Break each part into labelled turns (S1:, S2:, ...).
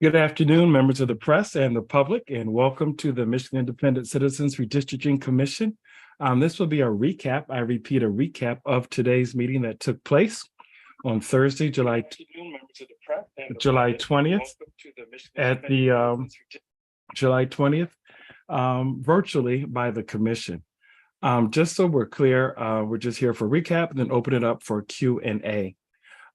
S1: Good afternoon, members of the press and the public, and welcome to the Michigan Independent Citizens Redistricting Commission. This will be a recap, I repeat, a recap of today's meeting that took place on Thursday, July 20th at the July 20th, virtually by the commission. Just so we're clear, we're just here for recap and then open it up for Q&A.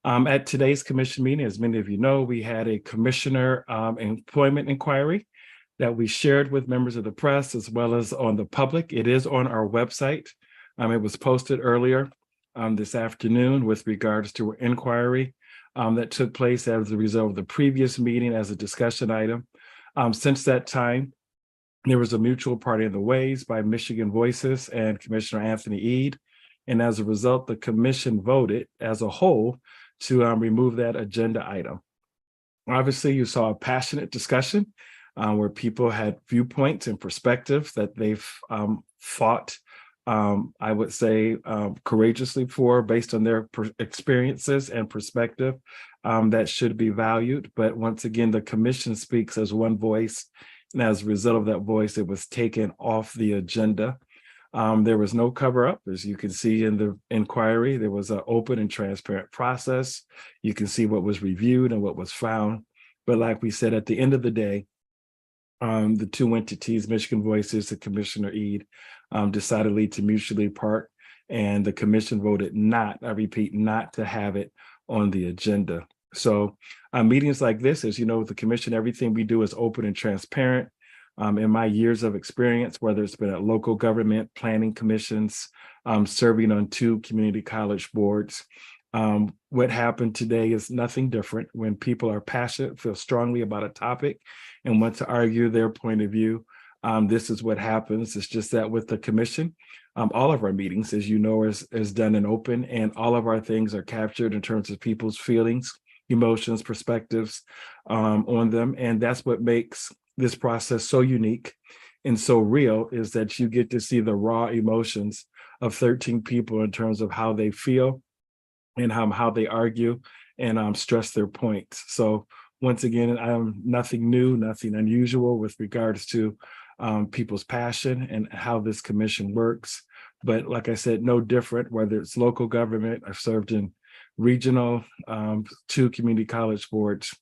S1: At today's commission meeting, as many of you know, we had a commissioner employment inquiry that we shared with members of the press as well as on the public. It is on our website. It was posted earlier this afternoon with regards to our inquiry that took place as a result of the previous meeting as a discussion item. Since that time, there was a mutual parting of the ways by Michigan Voices and Commissioner Anthony Eid. And as a result, the commission voted as a whole to remove that agenda item. Obviously, you saw a passionate discussion where people had viewpoints and perspectives that they've fought, I would say, courageously for based on their experiences and perspective that should be valued. But once again, the commission speaks as one voice. And as a result of that voice, it was taken off the agenda. There was no cover up, as you can see in the inquiry. There was an open and transparent process. You can see what was reviewed and what was found. But like we said, at the end of the day, the two entities, Michigan Voices and Commissioner Eid, decidedly to mutually part, and the commission voted not, I repeat, not to have it on the agenda. So meetings like this, as you know, with the commission, everything we do is open and transparent. In my years of experience, whether it's been at local government, planning commissions, serving on 2 community college boards, what happened today is nothing different. When people are passionate, feel strongly about a topic, and want to argue their point of view, this is what happens. It's just that with the commission, all of our meetings, as you know, is done in open, and all of our things are captured in terms of people's feelings, emotions, perspectives on them. And that's what makes this process so unique and so real, is that you get to see the raw emotions of 13 people in terms of how they feel and how they argue and stress their points. So once again, nothing new, nothing unusual with regards to people's passion and how this commission works. But like I said, no different, whether it's local government. I've served in regional, 2 community college boards.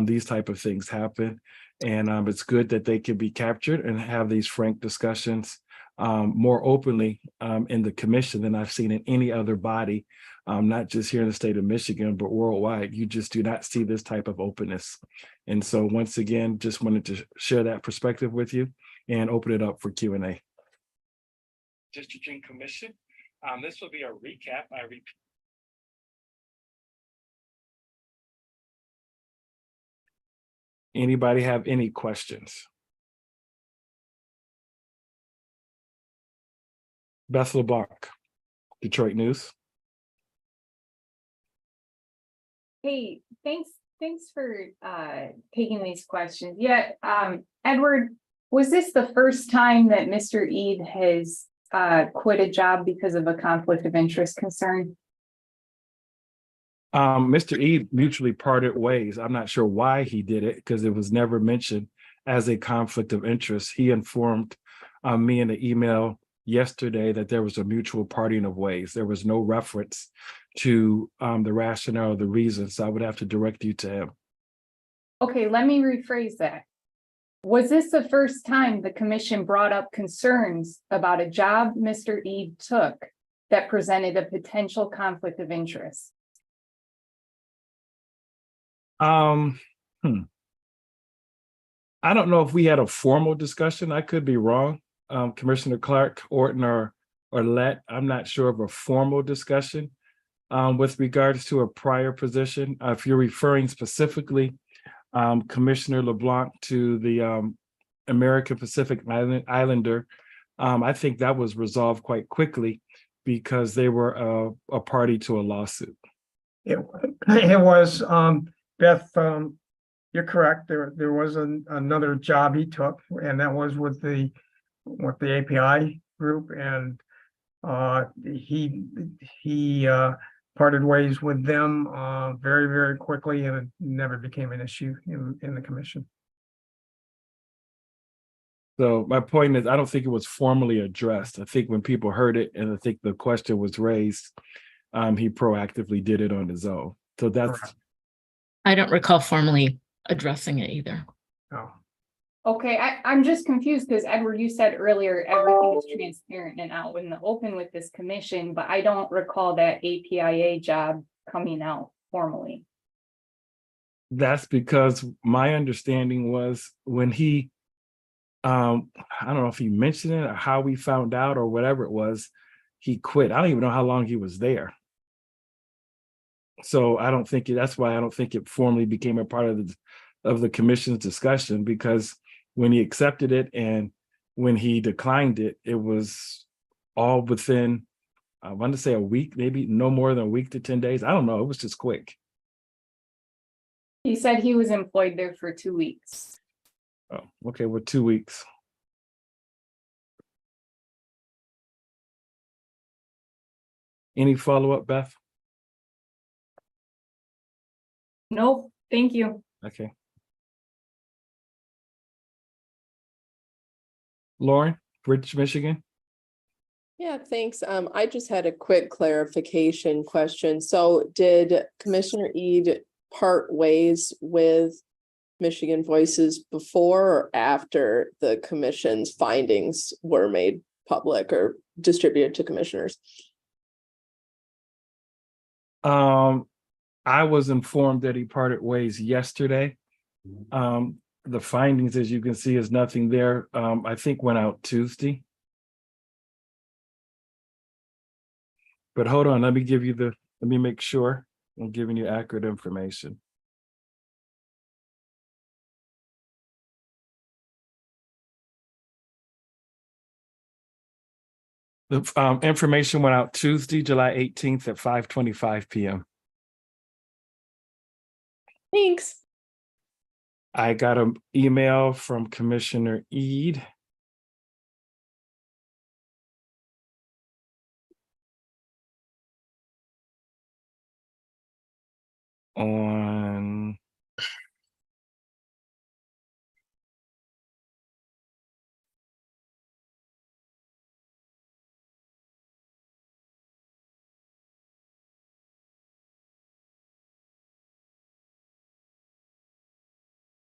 S1: These type of things happen. And it's good that they can be captured and have these frank discussions more openly in the commission than I've seen in any other body, not just here in the state of Michigan, but worldwide. You just do not see this type of openness. And so once again, just wanted to share that perspective with you and open it up for Q&A. Districting Commission, this will be a recap. I repeat. Anybody have any questions? Beth LeBlanc, Detroit News.
S2: Hey, thanks for taking these questions. Yeah, Edward, was this the first time that Mr. Eid has quit a job because of a conflict of interest concern?
S1: Mr. Eid mutually parted ways. I'm not sure why he did it, because it was never mentioned as a conflict of interest. He informed me in the email yesterday that there was a mutual parting of ways. There was no reference to the rationale or the reasons. So I would have to direct you to him.
S2: Okay, let me rephrase that. Was this the first time the commission brought up concerns about a job Mr. Eid took that presented a potential conflict of interest?
S1: I don't know if we had a formal discussion. I could be wrong. Commissioner Clark, Orton, or Lett, I'm not sure of a formal discussion with regards to a prior position. If you're referring specifically, Commissioner LeBlanc, to the American Pacific Islander, I think that was resolved quite quickly because they were a party to a lawsuit.
S3: It was, Beth, you're correct. There was another job he took, and that was with the API group, and he parted ways with them very, very quickly, and it never became an issue in the commission.
S1: So my point is, I don't think it was formally addressed. I think when people heard it and I think the question was raised, he proactively did it on his own. So that's,
S3: Correct.
S4: I don't recall formally addressing it either.
S3: Oh,
S2: Okay, I'm just confused because Edward, you said earlier, everything is transparent and out in the open with this commission, but I don't recall that APIA job coming out formally.
S1: that's because my understanding was when he, I don't know if he mentioned it or how we found out or whatever it was, he quit. I don't even know how long he was there. So I don't think that's why I don't think it formally became a part of the commission's discussion, because when he accepted it and when he declined it, it was all within, I want to say a week, maybe no more than a week to 10 days. I don't know. It was just quick.
S2: He said he was employed there for 2 weeks.
S1: Oh, okay. Well, 2 weeks. Any follow-up, Beth?
S2: Nope, thank you.
S1: Okay. Lauren, Bridge, Michigan.
S5: Yeah, thanks. I just had a quick clarification question. So did Commissioner Eid part ways with Michigan Voices before or after the commission's findings were made public or distributed to commissioners?
S1: I was informed that he parted ways yesterday. The findings, as you can see, is nothing there. I think went out Tuesday. But hold on, let me make sure I'm giving you accurate information. The information went out Tuesday, July 18th at 5:25 p.m.
S5: Thanks.
S1: I got an email from Commissioner Eid.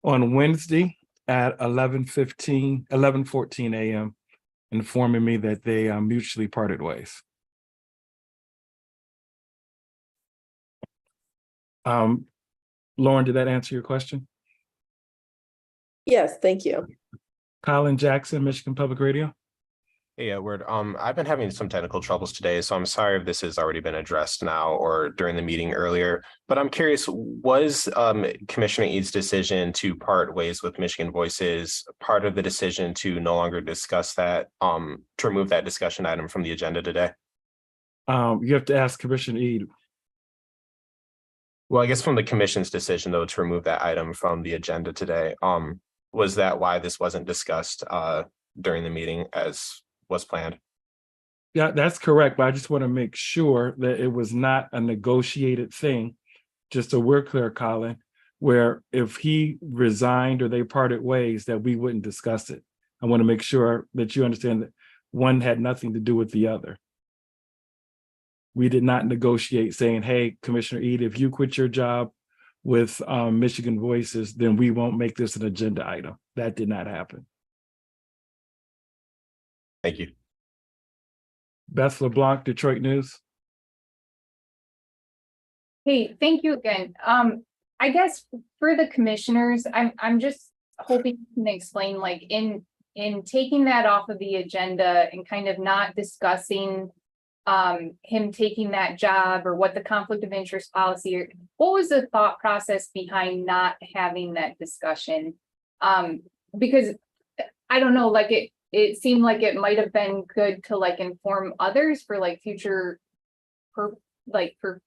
S1: On Wednesday at 11:14 a.m., informing me that they mutually parted ways. Lauren, did that answer your question?
S5: Yes, thank you.
S1: Colin Jackson, Michigan Public Radio.
S6: Hey, Edward. I've been having some technical troubles today, so I'm sorry if this has already been addressed now or during the meeting earlier. But I'm curious, was Commissioner Ead's decision to part ways with Michigan Voices part of the decision to no longer discuss that, to remove that discussion item from the agenda today?
S1: You have to ask Commissioner Ead.
S6: Well, I guess from the commission's decision, though, to remove that item from the agenda today, was that why this wasn't discussed during the meeting as was planned?
S1: Yeah, that's correct. But I just want to make sure that it was not a negotiated thing, just so we're clear, Colin, where if he resigned or they parted ways, that we wouldn't discuss it. I want to make sure that you understand that one had nothing to do with the other. We did not negotiate saying, hey, Commissioner Ead, if you quit your job with Michigan Voices, then we won't make this an agenda item. That did not happen.
S6: Thank you.
S1: Beth LeBlanc, Detroit News.
S2: Hey, thank you again. I guess for the commissioners, I'm just hoping you can explain, like, in taking that off of the agenda and kind of not discussing him taking that job or what the conflict of interest policy, or what was the thought process behind not having that discussion? Because I don't know, like it seemed like it might have been good to like inform others for like future, for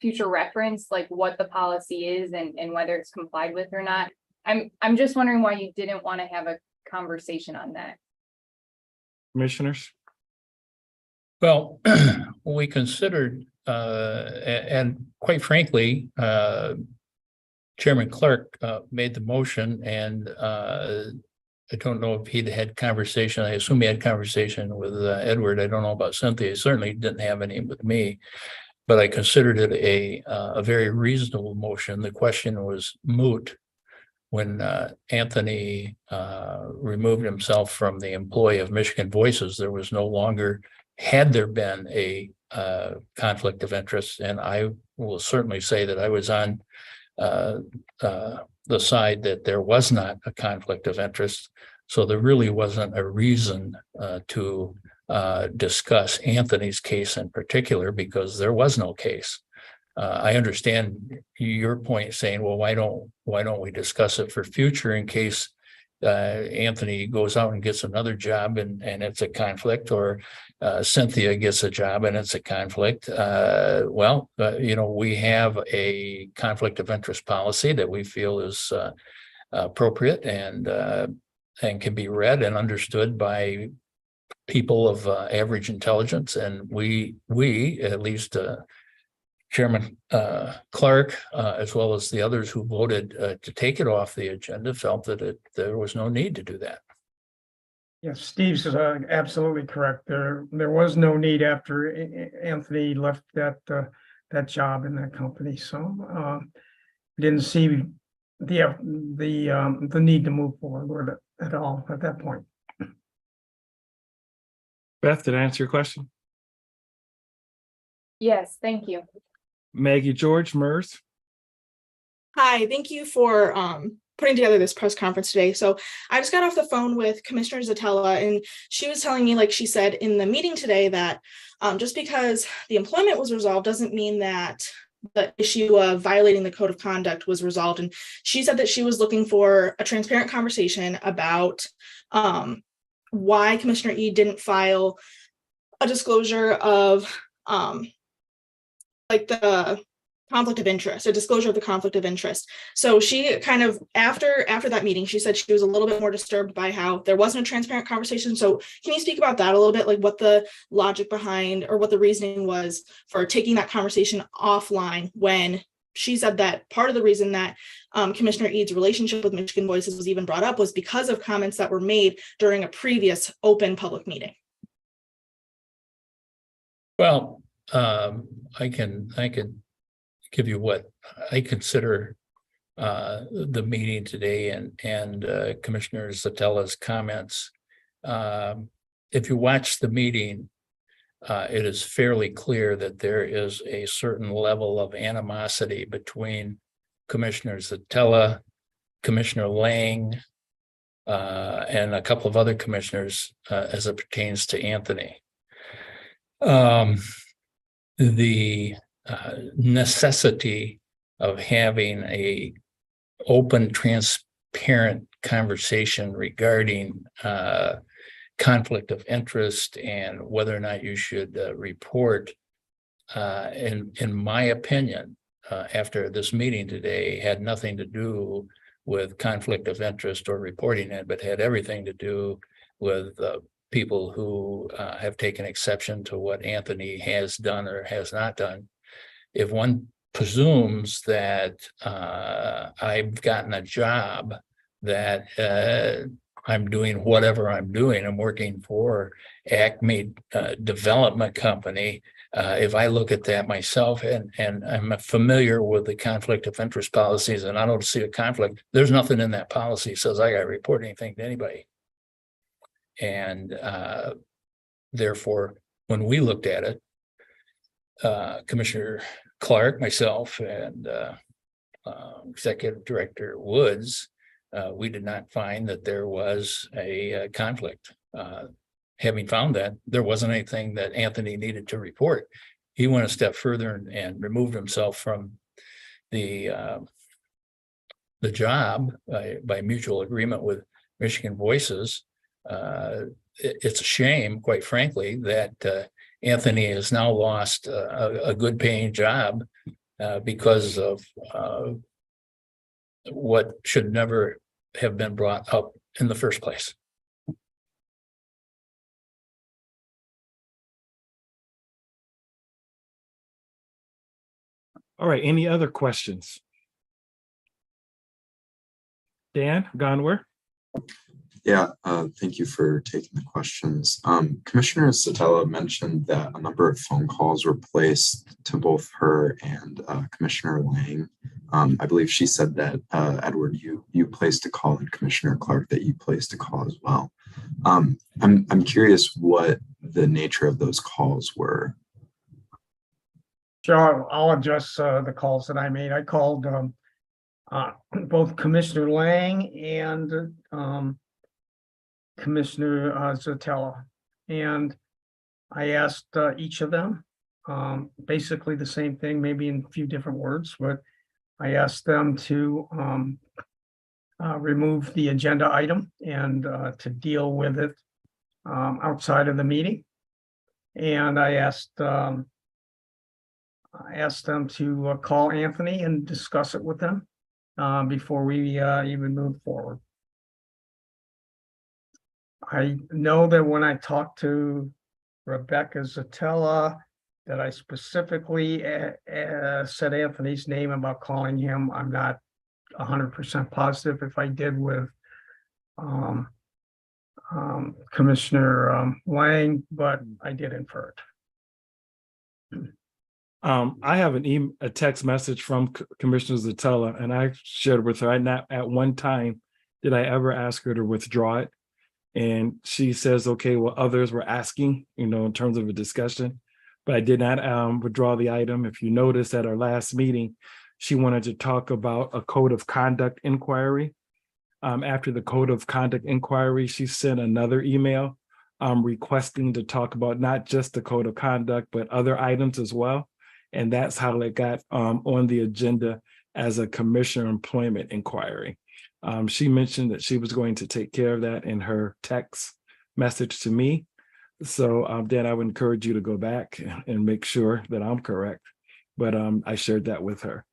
S2: future reference, like what the policy is and whether it's complied with or not. I'm just wondering why you didn't want to have a conversation on that.
S1: Commissioners.
S7: Well, we considered and quite frankly, Chairman Clark made the motion, and I don't know if he'd had conversation. I assume he had conversation with Edward. I don't know about Cynthia. He certainly didn't have any with me, but I considered it a very reasonable motion. The question was moot when Anthony removed himself from the employ of Michigan Voices. There was no longer, had there been a conflict of interest, and I will certainly say that I was on the side that there was not a conflict of interest. So there really wasn't a reason to discuss Anthony's case in particular, because there was no case. I understand your point saying, well, why don't we discuss it for future in case Anthony goes out and gets another job and it's a conflict, or Cynthia gets a job and it's a conflict. We have a conflict of interest policy that we feel is appropriate and can be read and understood by people of average intelligence. And we at least Chairman Clark, as well as the others who voted to take it off the agenda, felt that there was no need to do that.
S3: Yes, Steve's absolutely correct. There was no need after Anthony left that job in that company. So didn't see the need to move forward with it at all at that point.
S1: Beth, did I answer your question?
S2: Yes, thank you.
S1: Maggie George, MERS.
S8: Hi, thank you for putting together this press conference today. So I just got off the phone with Commissioner Zatella, and she was telling me, like she said in the meeting today, that just because the employment was resolved doesn't mean that the issue of violating the code of conduct was resolved. And she said that she was looking for a transparent conversation about why Commissioner E didn't file a disclosure of like the conflict of interest, a disclosure of the conflict of interest. So she kind of, after that meeting, she said she was a little bit more disturbed by how there wasn't a transparent conversation. So can you speak about that a little bit, like what the logic behind or what the reasoning was for taking that conversation offline, when she said that part of the reason that Commissioner Eads' relationship with Michigan Voices was even brought up was because of comments that were made during a previous open public meeting?
S7: Well, I can give you what I consider the meeting today and Commissioner Zatella's comments. If you watch the meeting, it is fairly clear that there is a certain level of animosity between Commissioner Zatella, Commissioner Lang, and a couple of other commissioners as it pertains to Anthony. The necessity of having a open, transparent conversation regarding conflict of interest and whether or not you should report, in my opinion, after this meeting today, had nothing to do with conflict of interest or reporting it, but had everything to do with people who have taken exception to what Anthony has done or has not done. If one presumes that I've gotten a job, that I'm doing whatever I'm doing, I'm working for Acme Development Company. If I look at that myself and I'm familiar with the conflict of interest policies and I don't see a conflict, there's nothing in that policy that says I got to report anything to anybody. And therefore, when we looked at it, Commissioner Clark, myself, and Executive Director Woods, we did not find that there was a conflict. Having found that, there wasn't anything that Anthony needed to report. He went a step further and removed himself from the job by mutual agreement with Michigan Voices. It's a shame, quite frankly, that Anthony has now lost a good paying job because of what should never have been brought up in the first place.
S1: All right, any other questions? Dan Gonwer?
S9: Yeah, thank you for taking the questions. Commissioner Satella mentioned that a number of phone calls were placed to both her and Commissioner Lang. I believe she said that Edward, you placed a call, and Commissioner Clark that you placed a call as well. I'm curious what the nature of those calls were.
S3: Sure, I'll address the calls that I made. I called both Commissioner Lang and Commissioner Zatella. And I asked each of them basically the same thing, maybe in a few different words, but I asked them to remove the agenda item and to deal with it outside of the meeting. And I asked them to call Anthony and discuss it with them before we even move forward. I know that when I talked to Rebecca Zatella, that I specifically said Anthony's name about calling him. I'm not 100% positive if I did with Commissioner Lang, but I did infer it.
S1: I have a text message from Commissioner Zatella, and I shared with her. Not at one time did I ever ask her to withdraw it. And she says, okay, well, others were asking, in terms of a discussion, but I did not withdraw the item. If you notice at our last meeting, she wanted to talk about a code of conduct inquiry. After the code of conduct inquiry, she sent another email requesting to talk about not just the code of conduct, but other items as well. And that's how it got on the agenda as a commissioner employment inquiry. She mentioned that she was going to take care of that in her text message to me. So Dan, I would encourage you to go back and make sure that I'm correct. But I shared that with her.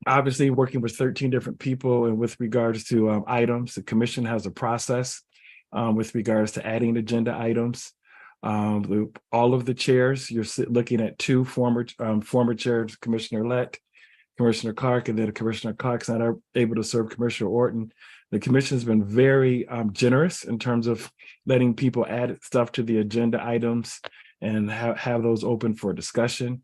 S1: Obviously, working with 13 different people and with regards to items, the commission has a process with regards to adding agenda items. All of the chairs, you're looking at two former chairs, Commissioner Lett, Commissioner Clark, and then Commissioner Clark's not able to serve Commissioner Orton. The commission has been very generous in terms of letting people add stuff to the agenda items and have those open for discussion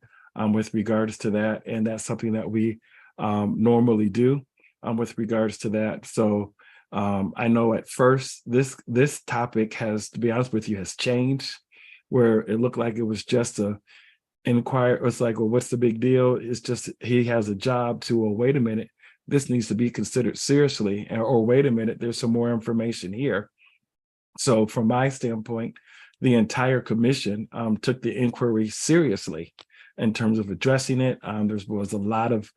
S1: with regards to that. And that's something that we normally do with regards to that. So I know at first this topic has, to be honest with you, has changed, where it looked like it was just a inquire. It's like, well, what's the big deal? It's just he has a job to, well, wait a minute, this needs to be considered seriously, or wait a minute, there's some more information here. So from my standpoint, the entire commission took the inquiry seriously in terms of addressing it. There was a lot of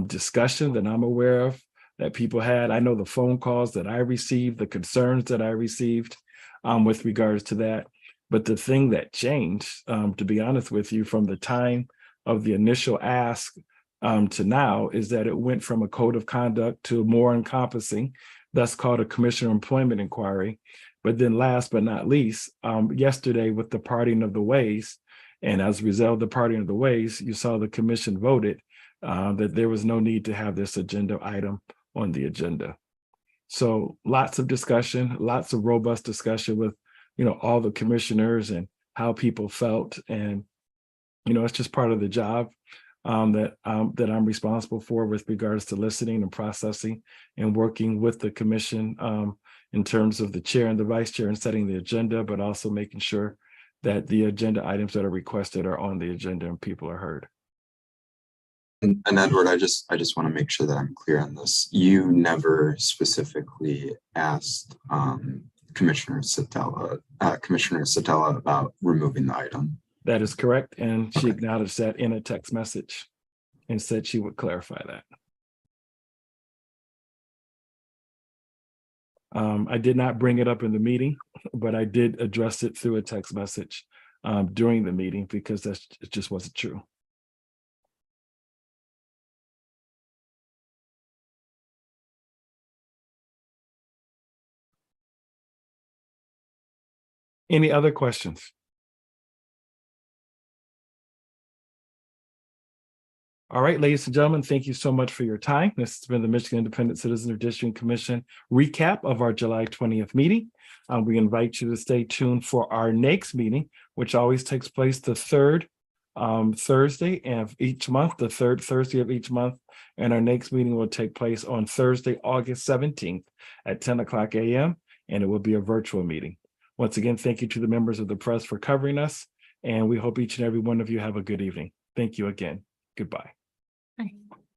S1: discussion that I'm aware of that people had. I know the phone calls that I received, the concerns that I received with regards to that. But the thing that changed, to be honest with you, from the time of the initial ask to now, is that it went from a code of conduct to more encompassing. That's called a commissioner employment inquiry. But then last but not least, yesterday with the parting of the ways, and as a result of the parting of the ways, you saw the commission voted that there was no need to have this agenda item on the agenda. So lots of discussion, lots of robust discussion with all the commissioners and how people felt. And, it's just part of the job that I'm responsible for with regards to listening and processing and working with the commission in terms of the chair and the vice chair and setting the agenda, but also making sure that the agenda items that are requested are on the agenda and people are heard.
S9: And Edward, I just want to make sure that I'm clear on this. You never specifically asked Commissioner Satella about removing the item.
S1: That is correct. And she
S9: Okay.
S1: acknowledged that in a text message and said she would clarify that. I did not bring it up in the meeting, but I did address it through a text message during the meeting because it just wasn't true. Any other questions? All right, ladies and gentlemen, thank you so much for your time. This has been the Michigan Independent Citizen Redistricting Commission recap of our July 20th meeting. We invite you to stay tuned for our next meeting, which always takes place the third Thursday of each month, the third Thursday of each month. And our next meeting will take place on Thursday, August 17th at 10 o'clock a.m. And it will be a virtual meeting. Once again, thank you to the members of the press for covering us. And we hope each and every one of you have a good evening. Thank you again. Goodbye.